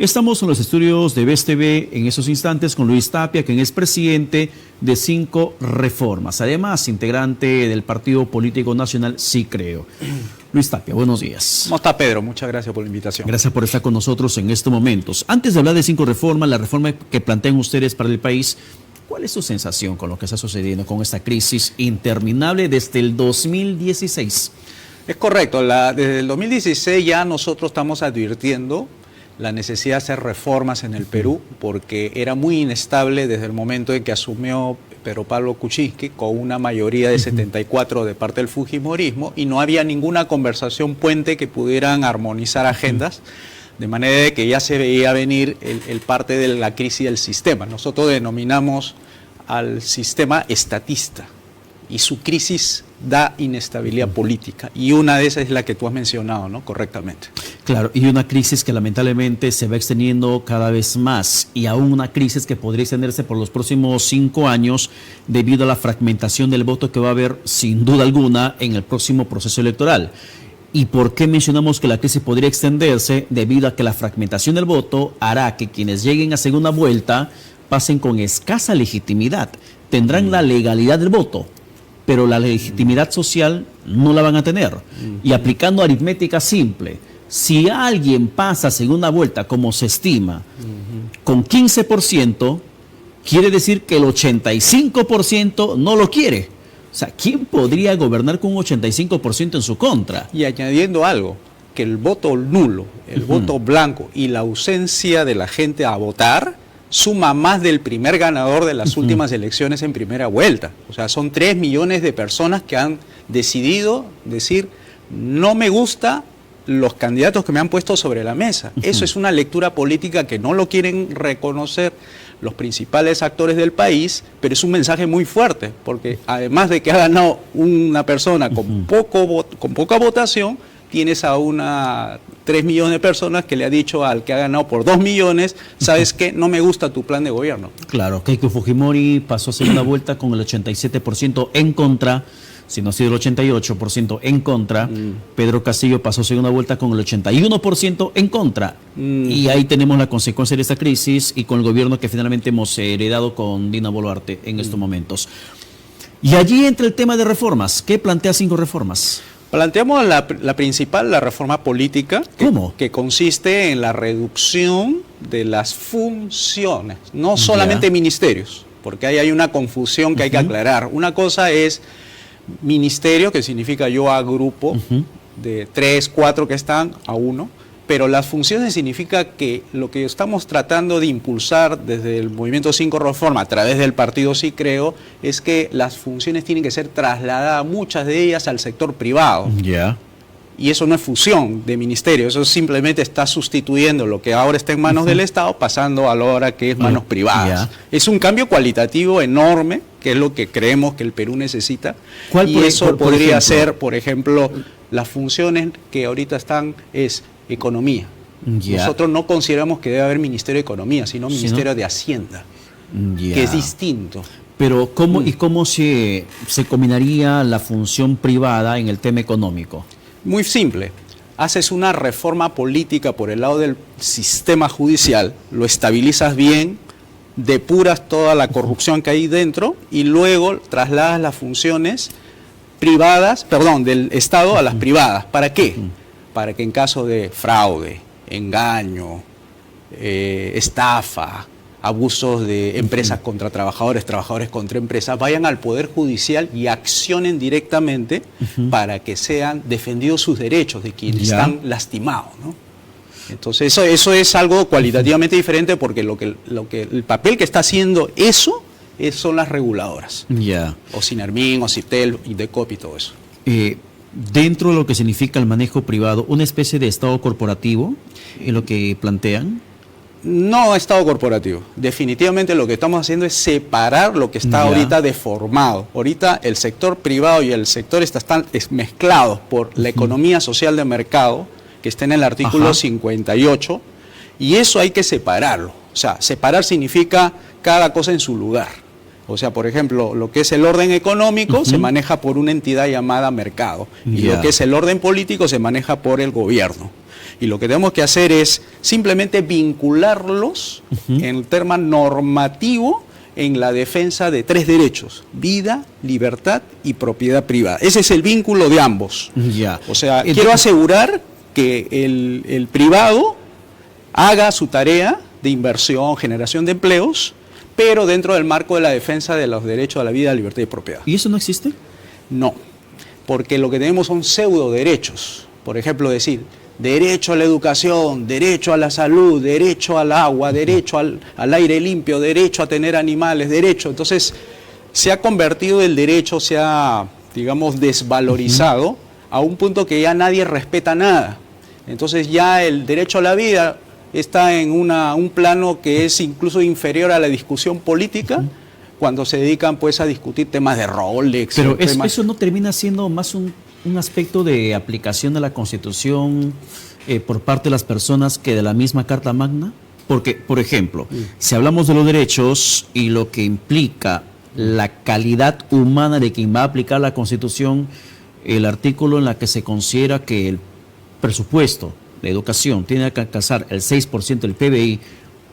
Estamos en los estudios de BES TV en esos instantes con Luis Tapia, quien es presidente de 5 Reformas, además integrante del Partido Político Nacional Sí Creo. Luis Tapia, buenos días. ¿Cómo está, Pedro? Muchas gracias por la invitación. Gracias por estar con nosotros en estos momentos. Antes de hablar de 5 Reformas, la reforma que plantean ustedes para el país, ¿cuál es su sensación con lo que está sucediendo con esta crisis interminable desde el 2016? Es correcto, desde el 2016 ya nosotros estamos advirtiendo la necesidad de hacer reformas en el Perú, porque era muy inestable desde el momento en que asumió Pedro Pablo Kuczynski con una mayoría de 74 de parte del fujimorismo, y no había ninguna conversación puente que pudieran armonizar agendas, de manera de que ya se veía venir el parte de la crisis del sistema. Nosotros denominamos al sistema estatista, y su crisis da inestabilidad política, y una de esas es la que tú has mencionado, ¿no? Correctamente. Claro, y una crisis que lamentablemente se va extendiendo cada vez más, y aún una crisis que podría extenderse por los próximos 5 años debido a la fragmentación del voto que va a haber sin duda alguna en el próximo proceso electoral. ¿Y por qué mencionamos que la crisis podría extenderse? Debido a que la fragmentación del voto hará que quienes lleguen a segunda vuelta pasen con escasa legitimidad. Tendrán la legalidad del voto, pero la legitimidad social no la van a tener. Y aplicando aritmética simple, si alguien pasa a segunda vuelta, como se estima, con 15%, quiere decir que el 85% no lo quiere. O sea, ¿quién podría gobernar con un 85% en su contra? Y añadiendo algo, que el voto nulo, el voto blanco y la ausencia de la gente a votar suma más del primer ganador de las últimas elecciones en primera vuelta. O sea, son 3 millones de personas que han decidido decir, no me gusta los candidatos que me han puesto sobre la mesa. Eso es una lectura política que no lo quieren reconocer los principales actores del país, pero es un mensaje muy fuerte, porque además de que ha ganado una persona con poca votación, tienes a 3 millones de personas que le ha dicho al que ha ganado por 2 millones, ¿sabes qué? No me gusta tu plan de gobierno. Claro, Keiko Fujimori pasó a segunda vuelta con el 87% en contra, si no ha sido el 88% en contra. Pedro Castillo pasó a segunda vuelta con el 81% en contra. Y ahí tenemos la consecuencia de esta crisis y con el gobierno que finalmente hemos heredado con Dina Boluarte en estos momentos. Y allí entra el tema de reformas. ¿Qué plantea 5 Reformas? Planteamos la principal, la reforma política, que consiste en la reducción de las funciones, no solamente ministerios, porque ahí hay una confusión que hay que aclarar. Una cosa es ministerio, que significa yo agrupo de 3, 4 que están a 1, pero las funciones significa que lo que estamos tratando de impulsar desde el Movimiento 5 Reforma a través del partido Sí Creo es que las funciones tienen que ser trasladadas, muchas de ellas, al sector privado. Y eso no es fusión de ministerio, eso simplemente está sustituyendo lo que ahora está en manos del Estado, pasando a la hora que es manos privadas. Es un cambio cualitativo enorme, que es lo que creemos que el Perú necesita. Y eso podría ser, por ejemplo, las funciones que ahorita están es economía. Nosotros no consideramos que debe haber Ministerio de Economía, sino Ministerio de Hacienda, que es distinto. Pero ¿cómo se combinaría la función privada en el tema económico? Muy simple. Haces una reforma política por el lado del sistema judicial, lo estabilizas bien, depuras toda la corrupción que hay dentro y luego trasladas las funciones privadas, del Estado a las privadas. ¿Para qué? Para que en caso de fraude, engaño, estafa, abusos de empresas contra trabajadores, trabajadores contra empresas, vayan al Poder Judicial y accionen directamente para que sean defendidos sus derechos de quienes están lastimados, ¿no? Entonces eso es algo cualitativamente diferente, porque el papel que está haciendo eso son las reguladoras. O Sinarmin, o Citel, Indecop y todo eso. Dentro de lo que significa el manejo privado, una especie de Estado corporativo, en lo que plantean. No Estado corporativo. Definitivamente lo que estamos haciendo es separar lo que está ahorita deformado. Ahorita el sector privado y el sector están mezclados por la economía social de mercado, que está en el artículo 58, y eso hay que separarlo. O sea, separar significa cada cosa en su lugar. O sea, por ejemplo, lo que es el orden económico se maneja por una entidad llamada mercado, y lo que es el orden político se maneja por el gobierno. Y lo que tenemos que hacer es simplemente vincularlos en el tema normativo en la defensa de 3 derechos: vida, libertad y propiedad privada. Ese es el vínculo de ambos. O sea, quiero asegurar que el privado haga su tarea de inversión, generación de empleos, pero dentro del marco de la defensa de los derechos a la vida, libertad y propiedad. ¿Y eso no existe? No, porque lo que tenemos son pseudo derechos. Por ejemplo, decir derecho a la educación, derecho a la salud, derecho al agua, derecho al aire limpio, derecho a tener animales, derecho. Entonces, se ha convertido el derecho, se ha, digamos, desvalorizado a un punto que ya nadie respeta nada. Entonces ya el derecho a la vida está en un plano que es incluso inferior a la discusión política, cuando se dedican pues a discutir temas de Rolex. Pero eso no termina siendo más un aspecto de aplicación de la Constitución por parte de las personas que de la misma Carta Magna. Porque, por ejemplo, si hablamos de los derechos y lo que implica la calidad humana de quien va a aplicar la Constitución, el artículo en la que se considera que el presupuesto de educación tiene que alcanzar el 6% del PBI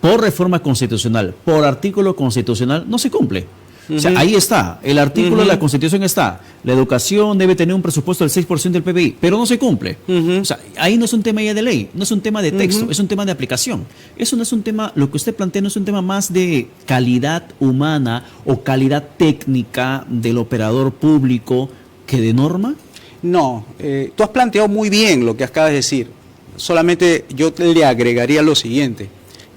por reforma constitucional, por artículo constitucional, no se cumple. O sea, ahí está, el artículo de la Constitución está, la educación debe tener un presupuesto del 6% del PBI, pero no se cumple. O sea, ahí no es un tema ya de ley, no es un tema de texto, es un tema de aplicación. Eso no es un tema, lo que usted plantea no es un tema más de calidad humana o calidad técnica del operador público que de norma. No, tú has planteado muy bien lo que acabas de decir. Solamente yo le agregaría lo siguiente,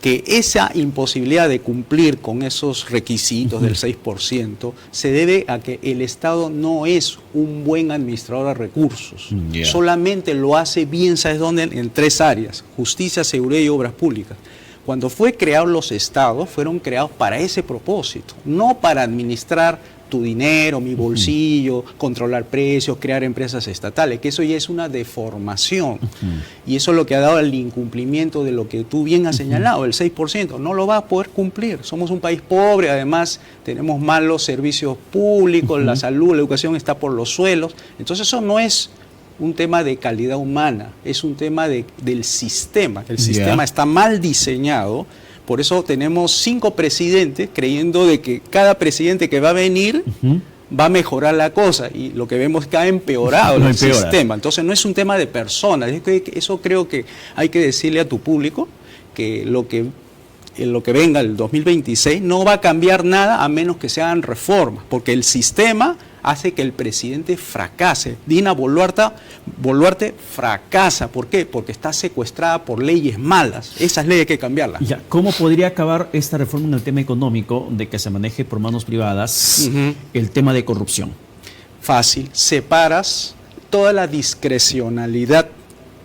que esa imposibilidad de cumplir con esos requisitos del 6% se debe a que el Estado no es un buen administrador de recursos. Solamente lo hace bien, ¿sabes dónde? En 3 áreas: justicia, seguridad y obras públicas. Cuando fue creados los estados, fueron creados para ese propósito, no para administrar tu dinero, mi bolsillo, controlar precios, crear empresas estatales, que eso ya es una deformación. Y eso es lo que ha dado el incumplimiento de lo que tú bien has señalado, el 6%. No lo va a poder cumplir. Somos un país pobre, además tenemos malos servicios públicos, la salud, la educación está por los suelos. Entonces eso no es un tema de calidad humana, es un tema del sistema. El sistema está mal diseñado. Por eso tenemos 5 presidentes creyendo de que cada presidente que va a venir va a mejorar la cosa, y lo que vemos es que ha empeorado el sistema. Entonces no es un tema de personas. Eso creo que hay que decirle a tu público, que lo que venga el 2026 no va a cambiar nada a menos que se hagan reformas, porque el sistema hace que el presidente fracase. Dina Boluarte fracasa. ¿Por qué? Porque está secuestrada por leyes malas. Esas leyes hay que cambiarlas. Ya, ¿cómo podría acabar esta reforma en el tema económico de que se maneje por manos privadas el tema de corrupción? Fácil. Separas toda la discrecionalidad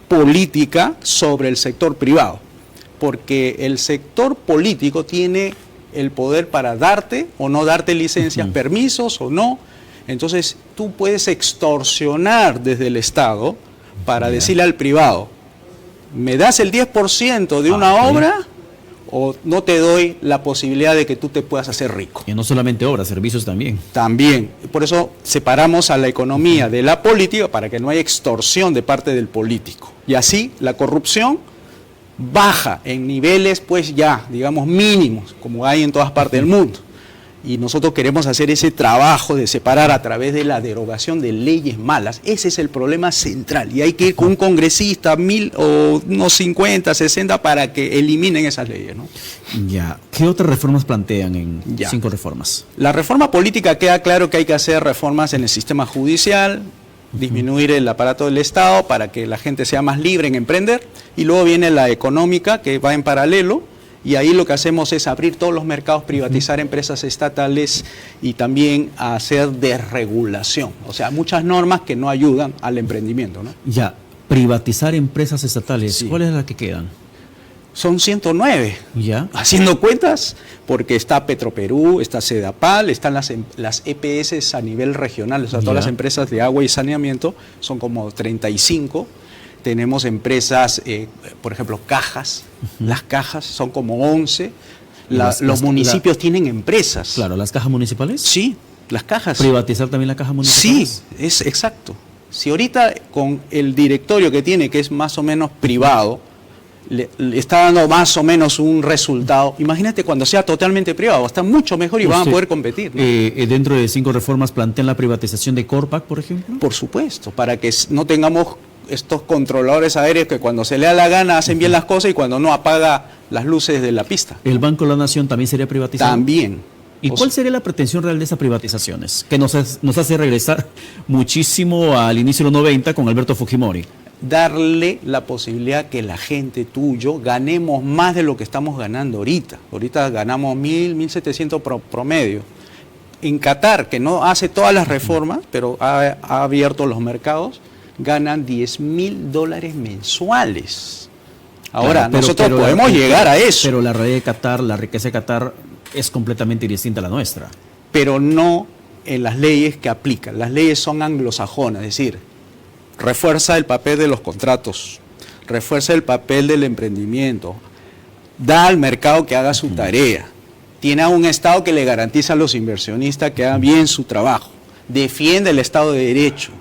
política sobre el sector privado, porque el sector político tiene el poder para darte o no darte licencias, permisos o no. Entonces tú puedes extorsionar desde el Estado para decirle al privado: ¿me das el 10% de una obra o no te doy la posibilidad de que tú te puedas hacer rico? Y no solamente obras, servicios también. También. Por eso separamos a la economía de la política, para que no haya extorsión de parte del político. Y así la corrupción baja en niveles pues ya, digamos, mínimos, como hay en todas partes del mundo. Y nosotros queremos hacer ese trabajo de separar a través de la derogación de leyes malas. Ese es el problema central. Y hay que ir con un congresista, 1000 o unos 50, 60, para que eliminen esas leyes, ¿no? Ya. ¿Qué otras reformas plantean en 5 reformas? La reforma política, queda claro que hay que hacer reformas en el sistema judicial, disminuir el aparato del Estado para que la gente sea más libre en emprender. Y luego viene la económica, que va en paralelo. Y ahí lo que hacemos es abrir todos los mercados, privatizar empresas estatales y también hacer desregulación. O sea, muchas normas que no ayudan al emprendimiento, ¿no? Ya, privatizar empresas estatales, ¿cuáles son las que quedan? Son 109. ¿Ya? Haciendo cuentas, porque está Petroperú, está Sedapal, están las EPS a nivel regional, o sea, todas las empresas de agua y saneamiento, son como 35. Tenemos empresas, por ejemplo, cajas. Las cajas son como 11. Los municipios tienen empresas. Claro, ¿las cajas municipales? Sí, las cajas. ¿Privatizar también la caja municipal? Sí, es exacto. Si ahorita con el directorio que tiene, que es más o menos privado, le está dando más o menos un resultado, imagínate cuando sea totalmente privado, está mucho mejor y van a poder competir, ¿no? Dentro de 5 reformas plantean la privatización de Corpac, por ejemplo. Por supuesto, para que no tengamos estos controladores aéreos que cuando se le da la gana hacen bien las cosas y cuando no apaga las luces de la pista. ¿El Banco de la Nación también sería privatizado? También. ¿Y cuál sería la pretensión real de esas privatizaciones? Que nos hace regresar muchísimo al inicio de los 90 con Alberto Fujimori. Darle la posibilidad que la gente, tú y yo, ganemos más de lo que estamos ganando ahorita. Ahorita ganamos 1.700 promedio. En Qatar, que no hace todas las reformas, pero ha abierto los mercados, ganan $10.000 mensuales. Ahora, claro, nosotros podemos llegar a eso. Pero la realidad de Qatar, la riqueza de Qatar es completamente distinta a la nuestra. Pero no en las leyes que aplican. Las leyes son anglosajonas, es decir, refuerza el papel de los contratos, refuerza el papel del emprendimiento, da al mercado que haga su tarea, tiene a un Estado que le garantiza a los inversionistas que hagan bien su trabajo, defiende el Estado de Derecho.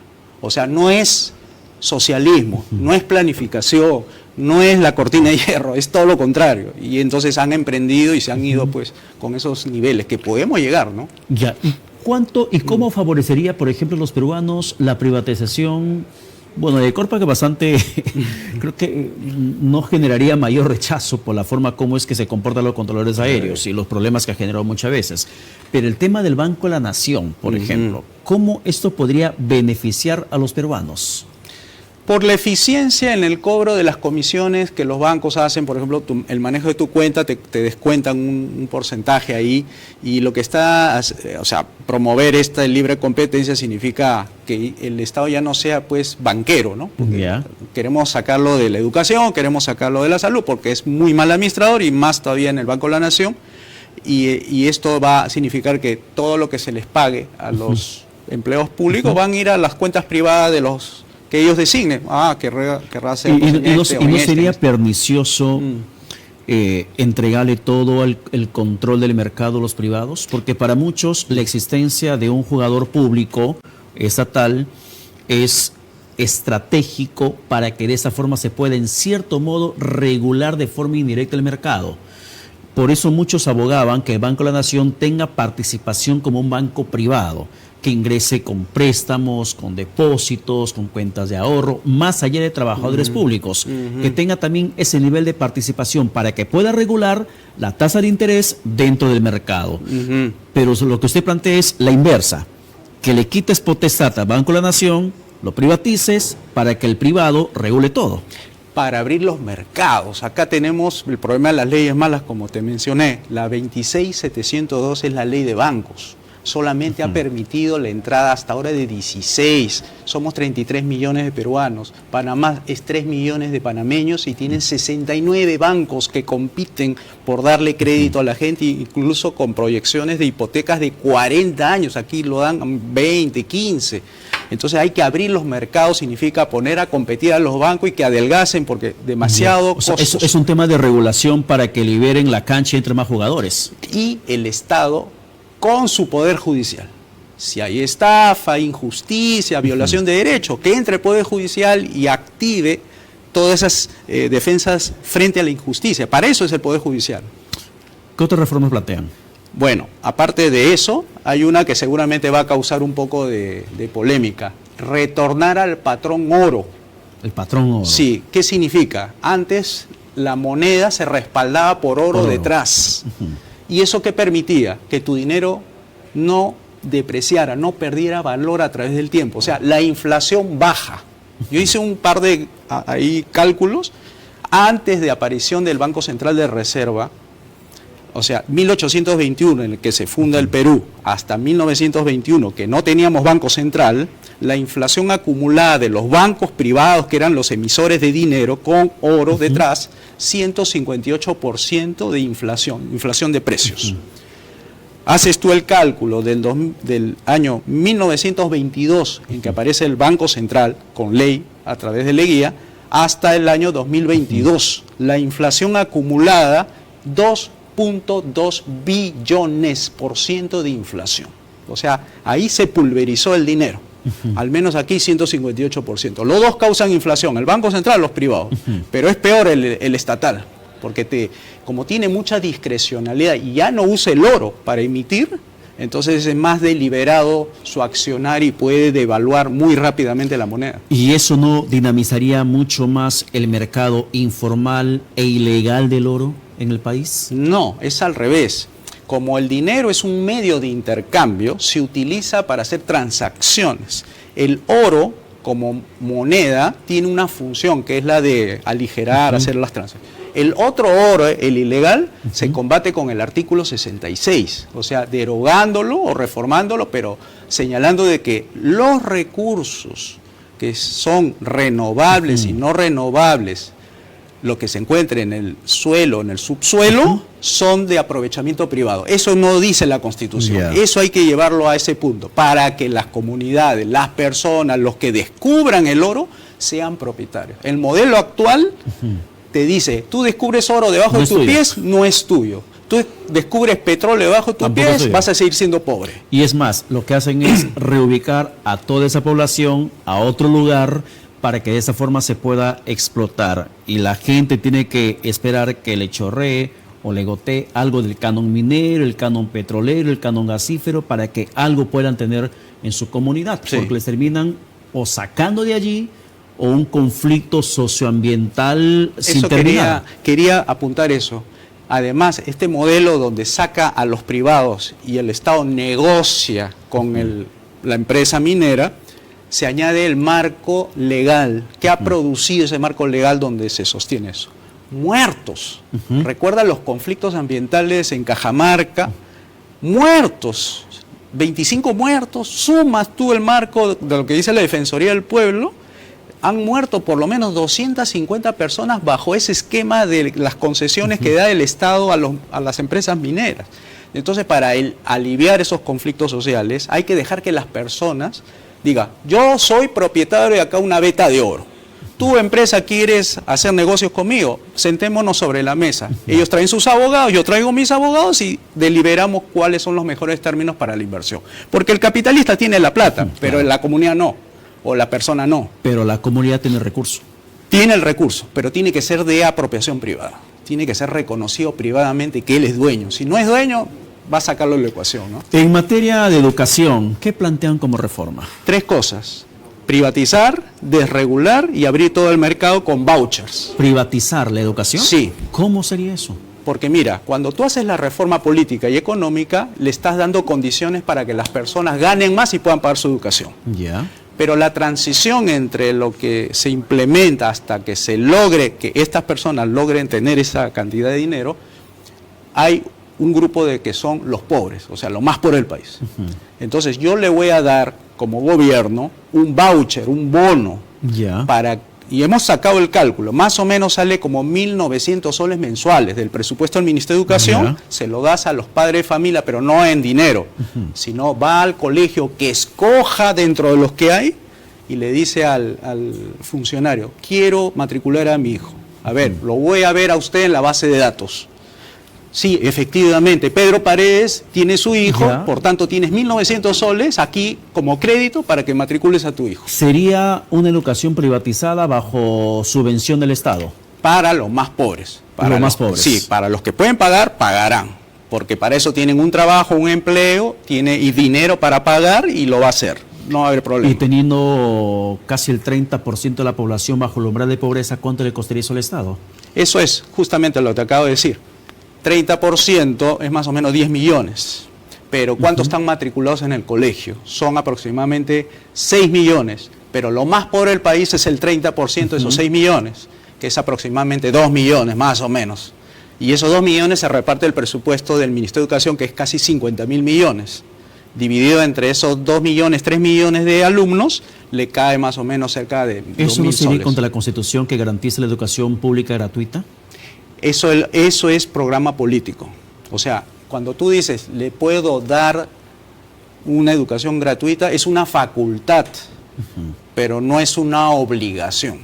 O sea, no es socialismo, no es planificación, no es la cortina de hierro, es todo lo contrario. Y entonces han emprendido y se han ido pues con esos niveles que podemos llegar, ¿no? Ya. ¿Cuánto y cómo favorecería, por ejemplo, a los peruanos la privatización? Bueno, de Corpac que bastante, creo que no generaría mayor rechazo por la forma como es que se comportan los controladores aéreos y los problemas que ha generado muchas veces. Pero el tema del Banco de la Nación, por ejemplo, ¿cómo esto podría beneficiar a los peruanos? Por la eficiencia en el cobro de las comisiones que los bancos hacen, por ejemplo, el manejo de tu cuenta, te descuentan un porcentaje ahí, y lo que está, o sea, promover esta libre competencia significa que el Estado ya no sea pues banquero, ¿no? Porque queremos sacarlo de la educación, queremos sacarlo de la salud, porque es muy mal administrador y más todavía en el Banco de la Nación, y esto va a significar que todo lo que se les pague a los empleados públicos van a ir a las cuentas privadas de los que ellos designen. Querrá hacer ¿Y no sería pernicioso entregarle todo el control del mercado a los privados? Porque para muchos la existencia de un jugador público estatal es estratégico para que de esa forma se pueda en cierto modo regular de forma indirecta el mercado. Por eso muchos abogaban que el Banco de la Nación tenga participación como un banco privado, que ingrese con préstamos, con depósitos, con cuentas de ahorro, más allá de trabajadores públicos, que tenga también ese nivel de participación para que pueda regular la tasa de interés dentro del mercado. Pero lo que usted plantea es la inversa, que le quites potestad al Banco de la Nación, lo privatices para que el privado regule todo. Para abrir los mercados. Acá tenemos el problema de las leyes malas, como te mencioné. La 26702 es la ley de bancos. Solamente ha permitido la entrada hasta ahora de 16. Somos 33 millones de peruanos. Panamá es 3 millones de panameños y tienen 69 bancos que compiten por darle crédito a la gente, incluso con proyecciones de hipotecas de 40 años. Aquí lo dan 20, 15. Entonces hay que abrir los mercados, significa poner a competir a los bancos y que adelgacen porque demasiado costos. O sea, es un tema de regulación para que liberen la cancha entre más jugadores. Y el Estado con su poder judicial. Si hay estafa, injusticia, violación de derechos, que entre el poder judicial y active todas esas defensas frente a la injusticia. Para eso es el poder judicial. ¿Qué otras reformas plantean? Bueno, aparte de eso, hay una que seguramente va a causar un poco de polémica. Retornar al patrón oro. ¿El patrón oro? Sí. ¿Qué significa? Antes la moneda se respaldaba por oro detrás. ¿Y eso qué permitía? Que tu dinero no depreciara, no perdiera valor a través del tiempo. O sea, la inflación baja. Yo hice un par de cálculos. Antes de aparición del Banco Central de Reserva, o sea, 1821, en el que se funda el Perú, hasta 1921, que no teníamos Banco Central, la inflación acumulada de los bancos privados, que eran los emisores de dinero, con oro detrás, 158% de inflación de precios. Haces tú el cálculo del año 1922, en que aparece el Banco Central, con ley, a través de Leguía, hasta el año 2022. La inflación acumulada, 2.2 billones % de inflación. O sea, ahí se pulverizó el dinero. al menos aquí 158%. Los dos causan inflación, el Banco Central, los privados, pero es peor el estatal, porque como tiene mucha discrecionalidad y ya no usa el oro para emitir, entonces es más deliberado su accionar y puede devaluar muy rápidamente la moneda. ¿Y eso no dinamizaría mucho más el mercado informal e ilegal del oro en el país? No, es al revés. Como el dinero es un medio de intercambio, se utiliza para hacer transacciones. El oro, como moneda, tiene una función que es la de aligerar, hacer las transacciones. El otro oro, el ilegal, se combate con el artículo 66, o sea, derogándolo o reformándolo, pero señalando de que los recursos que son renovables y no renovables, lo que se encuentre en el suelo, en el subsuelo, son de aprovechamiento privado. Eso no dice la Constitución. Eso hay que llevarlo a ese punto, para que las comunidades, las personas, los que descubran el oro, sean propietarios. El modelo actual te dice, tú descubres oro debajo de tus pies, no es tuyo. Tú descubres petróleo debajo de tus pies, vas a seguir siendo pobre. Y es más, lo que hacen es reubicar a toda esa población a otro lugar para que de esa forma se pueda explotar. Y la gente tiene que esperar que le chorree o le gotee algo del canon minero, el canon petrolero, el canon gasífero, para que algo puedan tener en su comunidad. Sí. Porque les terminan o sacando de allí o un conflicto socioambiental sin terminar. Quería apuntar eso. Además, este modelo donde saca a los privados y el Estado negocia con la empresa minera, se añade el marco legal. ¿Qué ha producido ese marco legal donde se sostiene eso? Muertos. Recuerda los conflictos ambientales en Cajamarca. Muertos. 25 muertos. Sumas tú el marco de lo que dice la Defensoría del Pueblo. Han muerto por lo menos 250 personas bajo ese esquema de las concesiones que da el Estado a las empresas mineras. Entonces, para aliviar esos conflictos sociales, hay que dejar que las personas diga, yo soy propietario de acá una veta de oro. Tu empresa quieres hacer negocios conmigo, sentémonos sobre la mesa. Ellos traen sus abogados, yo traigo mis abogados y deliberamos cuáles son los mejores términos para la inversión. Porque el capitalista tiene la plata, pero la comunidad no, o la persona no. Pero la comunidad tiene el recurso. Tiene el recurso, pero tiene que ser de apropiación privada. Tiene que ser reconocido privadamente que él es dueño. Si no es dueño, va a sacarlo de la ecuación, ¿no? En materia de educación, ¿qué plantean como reforma? 3 cosas. Privatizar, desregular y abrir todo el mercado con vouchers. ¿Privatizar la educación? Sí. ¿Cómo sería eso? Porque mira, cuando tú haces la reforma política y económica, le estás dando condiciones para que las personas ganen más y puedan pagar su educación. Ya. Pero la transición entre lo que se implementa hasta que se logre, que estas personas logren tener esa cantidad de dinero, hay un grupo de que son los pobres, o sea, lo más pobre del país. Entonces yo le voy a dar como gobierno un voucher, un bono, y hemos sacado el cálculo, más o menos sale como 1.900 soles mensuales del presupuesto del Ministerio de Educación, se lo das a los padres de familia, pero no en dinero, sino va al colegio que escoja dentro de los que hay y le dice al funcionario, quiero matricular a mi hijo, a ver, lo voy a ver a usted en la base de datos. Sí, efectivamente, Pedro Paredes tiene su hijo, por tanto tienes 1.900 soles aquí como crédito para que matricules a tu hijo. ¿Sería una educación privatizada bajo subvención del Estado? Para los más pobres. Para los más pobres. Sí, para los que pueden pagar, pagarán, porque para eso tienen un trabajo, un empleo, y dinero para pagar y lo va a hacer, no va a haber problema. Y teniendo casi el 30% de la población bajo el umbral de pobreza, ¿cuánto le costaría eso al Estado? Eso es justamente lo que acabo de decir. 30% es más o menos 10 millones, pero ¿cuántos están matriculados en el colegio? Son aproximadamente 6 millones, pero lo más pobre del país es el 30% de esos 6 millones, que es aproximadamente 2 millones más o menos. Y esos 2 millones se reparte el presupuesto del Ministerio de Educación, que es casi 50.000 millones. Dividido entre esos 2 millones, 3 millones de alumnos, le cae más o menos cerca de 2.000 soles. ¿Eso no sería contra la Constitución que garantice la educación pública gratuita? Eso es programa político. O sea, cuando tú dices, le puedo dar una educación gratuita, es una facultad, pero no es una obligación.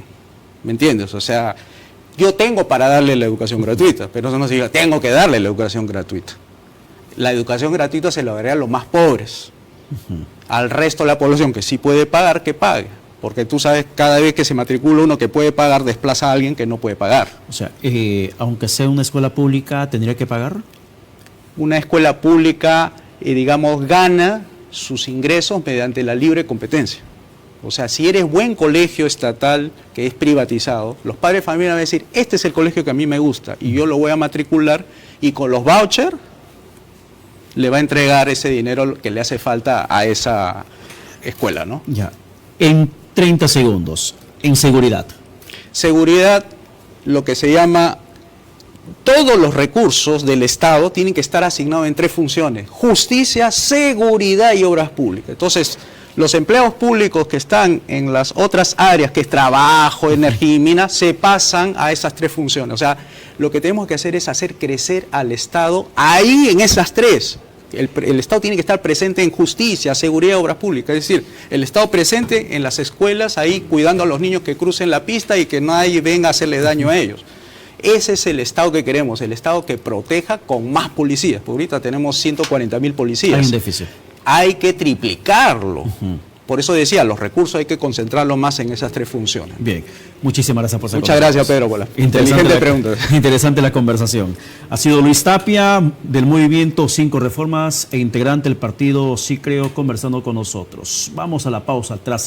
¿Me entiendes? O sea, yo tengo para darle la educación gratuita, pero eso no significa, tengo que darle la educación gratuita. La educación gratuita se la daría a los más pobres. al resto de la población que sí puede pagar, que pague. Porque tú sabes, cada vez que se matricula uno que puede pagar, desplaza a alguien que no puede pagar. O sea, aunque sea una escuela pública, ¿tendría que pagar? Una escuela pública, digamos, gana sus ingresos mediante la libre competencia. O sea, si eres buen colegio estatal que es privatizado, los padres de familia van a decir, este es el colegio que a mí me gusta y yo lo voy a matricular, y con los vouchers le va a entregar ese dinero que le hace falta a esa escuela, ¿no? Ya. En 30 segundos, en seguridad. Seguridad, lo que se llama, todos los recursos del Estado tienen que estar asignados en 3 funciones: justicia, seguridad y obras públicas. Entonces, los empleados públicos que están en las otras áreas, que es trabajo, energía y minas, se pasan a esas 3 funciones. O sea, lo que tenemos que hacer es hacer crecer al Estado ahí en esas 3. El Estado tiene que estar presente en justicia, seguridad y obras públicas. Es decir, el Estado presente en las escuelas, ahí cuidando a los niños que crucen la pista y que nadie venga a hacerle daño a ellos. Ese es el Estado que queremos, el Estado que proteja con más policías. Porque ahorita tenemos 140.000 policías. Hay un déficit. Hay que triplicarlo. Por eso decía, los recursos hay que concentrarlos más en esas 3 funciones. Bien, muchísimas gracias por ser Muchas gracias, Pedro, por la inteligente pregunta. Interesante la conversación. Ha sido Luis Tapia, del Movimiento 5 Reformas e integrante del partido Sí Creo, conversando con nosotros. Vamos a la pausa atrás.